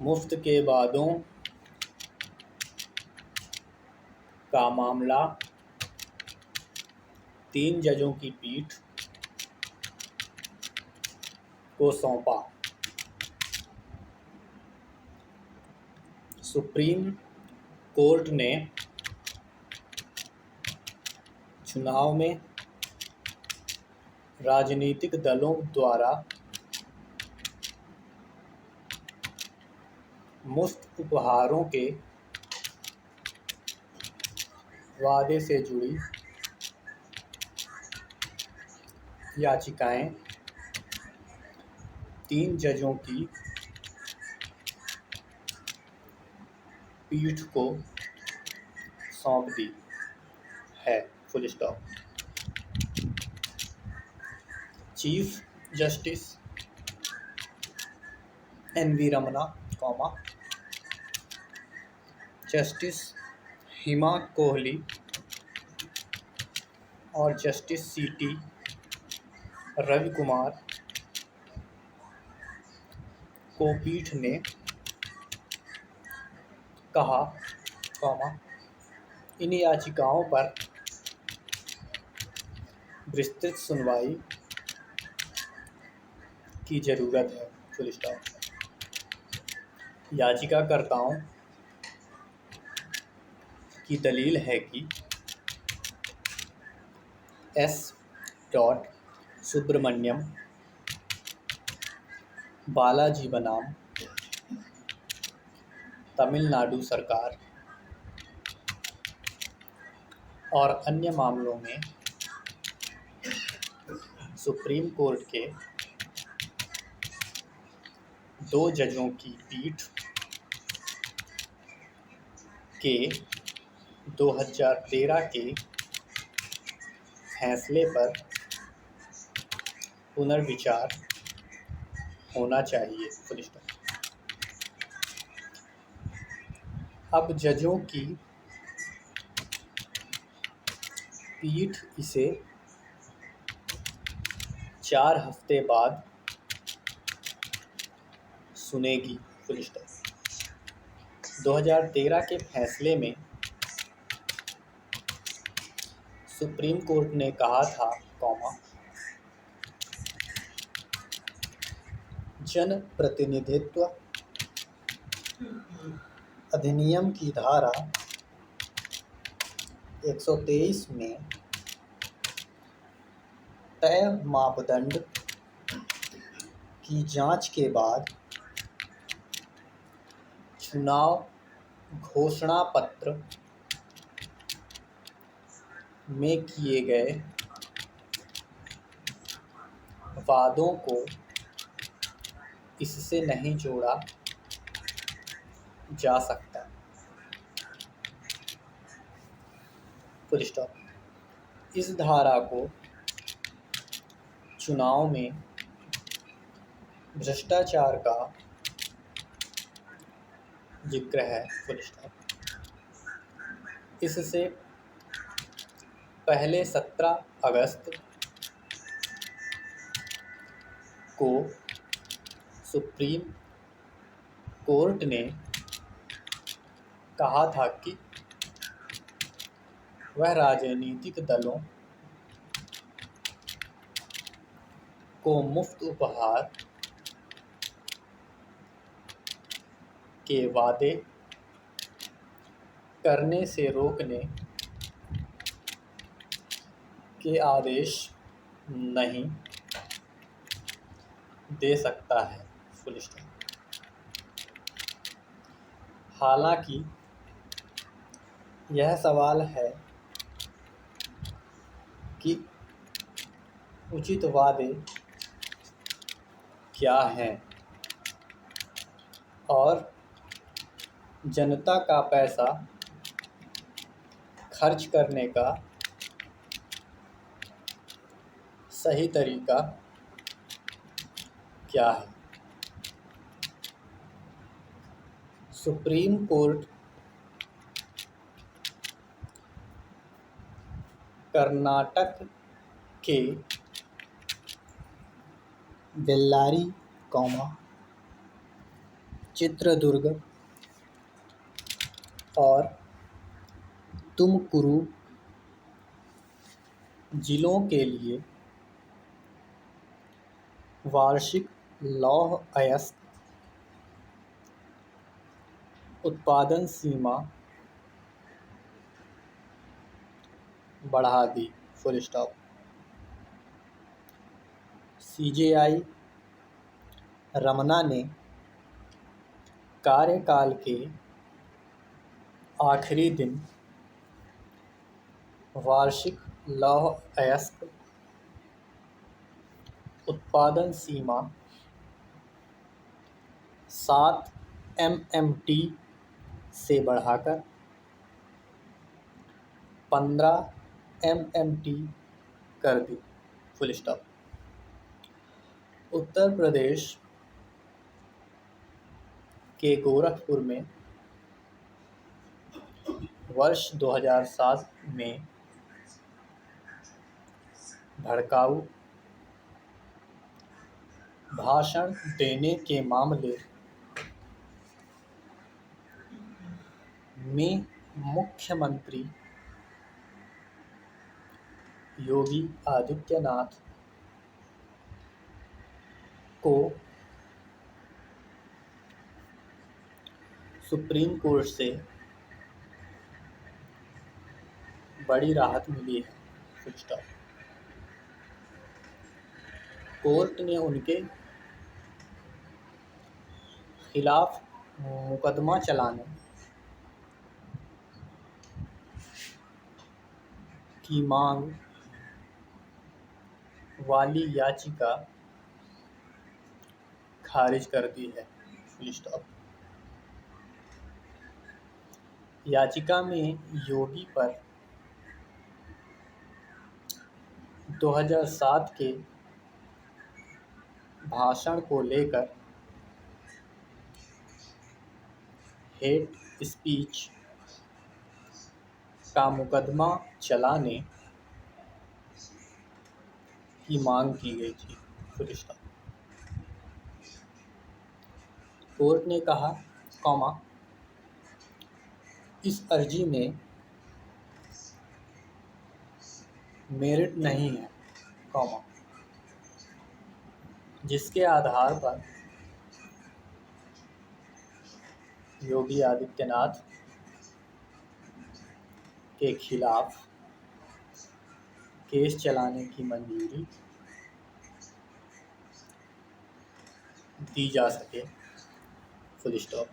मुफ्त के वादों का मामला 3 जजों की पीठ को सौंपा। सुप्रीम कोर्ट ने चुनाव में राजनीतिक दलों द्वारा मुफ्त उपहारों के वादे से जुड़ी याचिकाएं 3 जजों की पीठ को सौंप दी है। Full stop. Chief justice N V. Ramana, justice Hima Kohli और जस्टिस सी.टी. रविकुमार को पीठ ने कहा, इन याचिकाओं पर विस्तृत सुनवाई की जरूरत है। Full stop. याचिकाकर्ताओं की दलील है कि एस. सुब्रमण्यम, बालाजी बनाम तमिलनाडु सरकार और अन्य मामलों में सुप्रीम कोर्ट के 2 जजों की पीठ के 2013 के फैसले पर पुनर्विचार होना चाहिए। Full stop. अब जजों की पीठ इसे 4 हफ्ते बाद सुनेगी। Full stop. 2013 के फैसले में सुप्रीम कोर्ट ने कहा था, जन प्रतिनिधित्व अधिनियम की धारा 123 में तय मापदंड की जांच के बाद चुनाव घोषणा पत्र में किए गए वादों को इससे नहीं जोड़ा जा सकता। Full stop. इस धारा को चुनाव में भ्रष्टाचार का जिक्र है। Full stop. इससे पहले 17 अगस्त को सुप्रीम कोर्ट ने कहा था कि वह राजनीतिक दलों को मुफ्त उपहार के वादे करने से रोकने के आदेश नहीं दे सकता है। Full stop. हालांकि यह सवाल है कि उचित वादे क्या हैं और जनता का पैसा खर्च करने का सही तरीका क्या है। सुप्रीम कोर्ट कर्नाटक के बेल्लारी, चित्रदुर्ग और तुमकुरू जिलों के लिए वार्षिक लौह अयस्क उत्पादन सीमा बढ़ा दी। Full stop. सीजेआई रमना ने कार्यकाल के आखिरी दिन वार्षिक लौह अयस्क उत्पादन सीमा 7 MMT से बढ़ाकर 15 MMT कर दी। Full stop. उत्तर प्रदेश के गोरखपुर में वर्ष 2007 में भड़काऊ भाषण देने के मामले में मुख्यमंत्री योगी आदित्यनाथ को सुप्रीम कोर्ट से बड़ी राहत मिली है। Full stop. कोर्ट ने उनके खिलाफ मुकदमा चलाने की मांग वाली याचिका खारिज कर दी है। Full stop. याचिका में योगी पर 2007 के भाषण को लेकर हेट स्पीच का मुकदमा चलाने की मांग की गई थी। Full stop. कोर्ट ने कहा, इस अर्जी में मेरिट नहीं है, जिसके आधार पर योगी आदित्यनाथ के खिलाफ केस चलाने की मंजूरी दी जा सके। Full stop.